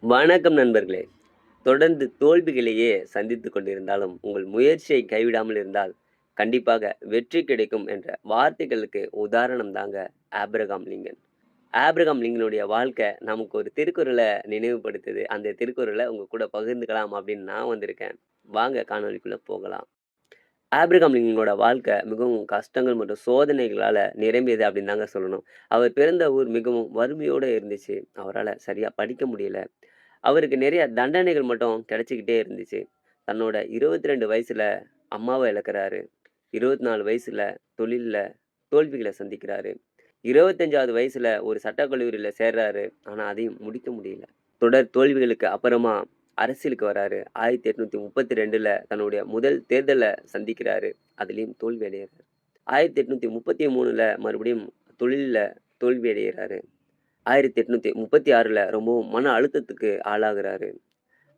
வணக்கம் நண்பர்களே! தொடர்ந்து தோல்விகளையே சந்தித்துக் கொண்டிருந்தாலும், உங்கள் முயற்சியை கைவிடாமல் இருந்தால், கண்டிப்பாக வெற்றி கிடைக்கும் என்ற வார்த்தைகளுக்கு உதாரணம் தாங்க ஆபிரகாம் லிங்கன். ஆபிரகாம் லிங்கனுடைய வாழ்க்கை நமக்கு ஒரு திருக்குறள நினைவுபடுத்துது. அந்த திருக்குறள உங்க கூட பகிர்ந்துக்கலாம் அப்படின்னு நான் வந்திருக்கேன். வாங்க காணொளிக்குள்ள போகலாம். ஆபிரகாம் லிங்கனோட வாழ்க்கை மிகவும் கஷ்டங்கள் மற்றும் சோதனைகளால நிரம்பியது அப்படின்னு தாங்க சொல்லணும். அவர் பிறந்த ஊர் மிகவும் வறுமையோட இருந்துச்சு. அவரால சரியா படிக்க முடியல. அவருக்கு நிறைய தண்டனைகள் மட்டும் கிடைச்சுக்கிட்டே இருந்துச்சு. தன்னோட 22 வயசுல அம்மாவ இழக்குறாரு. 24 வயசுல தொழில்ல தோல்விகள சந்திக்கிறாரு. 25வது வயசுல ஒரு சட்டக் கல்லூரியில சேர்றாரு. ஆனா அதையும் முடிக்க முடியல. தொடர் தோல்விகளுக்கு அப்புறமா அரசியலுக்கு வராரு. 1832ல தன்னுடைய முதல் தேர்தல சந்திக்கிறாரு. அதிலயும் தோல்வி அடையறாரு. 1833ல மறுபடியும் தொழில்ல தோல்வி அடையறாரு. 1836ல ரொம்பவும் மன அழுத்தத்துக்கு ஆளாகுறாரு.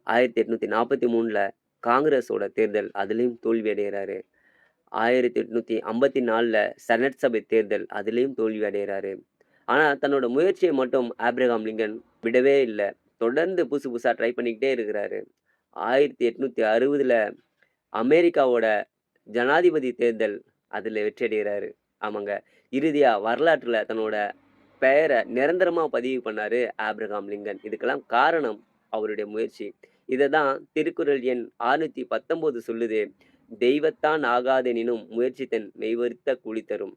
1843ல காங்கிரஸோட தேர்தல் அதிலயும் தோல்வி அடையறாரு. 1854ல செனட் சபை தேர்தல் அதிலயும் தோல்வி அடையறாரு. ஆனா தன்னோட முயற்சிய மட்டும் ஆபிரகாம் லிங்கன் விடவே இல்ல. தொடர்ந்து புதுசு புதுசா ட்ரை பண்ணிக்கிட்டே இருக்கிறாரு. 1860ல அமெரிக்காவோட ஜனாதிபதி தேர்தல் அதில வெற்றி அடையறாரு. ஆமாங்க. இறுதியா வரலாற்றுல தன்னோட பெயர நிரந்தரமா பதிவு பண்ணாரு ஆபிரகாம் லிங்கன். இதுக்கெல்லாம் காரணம் அவருடைய முயற்சி. இத தான் திருக்குறள் எண் 619 சொல்லுது. "தெய்வத்தான் ஆகாதெனினும் முயற்சித்தன் மெய்வருத்த கூலி தரும்."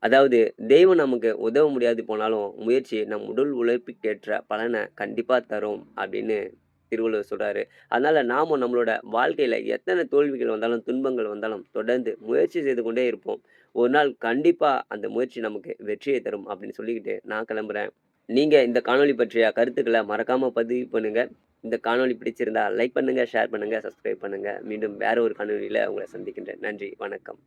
அதாவது தெய்வம் நமக்கு உதவ முடியாது போனாலும், முயற்சி நம் உடல் உழைப்புக்கேற்ற பலன கண்டிப்பா தரும் அப்படின்னு திருவள்ளுவர் சொல்றாரு. அதனால நாமும் நம்மளோட வாழ்க்கையில எத்தன தோல்விகள் வந்தாலும், துன்பங்கள் வந்தாலும் தொடர்ந்து முயற்சி செய்து கொண்டே இருப்போம். ஒரு நாள் கண்டிப்பா அந்த முயற்சி நமக்கு வெற்றியை தரும் அப்படின்னு சொல்லிக்கிட்டு நான் கிளம்புறேன். நீங்க இந்த காணொளி பற்றிய கருத்துக்கள மறக்காம பதிவு பண்ணுங்க. இந்த காணொளி பிடிச்சிருந்தா லைக் பண்ணுங்க, ஷேர் பண்ணுங்க, சப்ஸ்கிரைப் பண்ணுங்க. மீண்டும் வேற ஒரு காணொளியில உங்கள சந்திக்கின்றேன். நன்றி, வணக்கம்.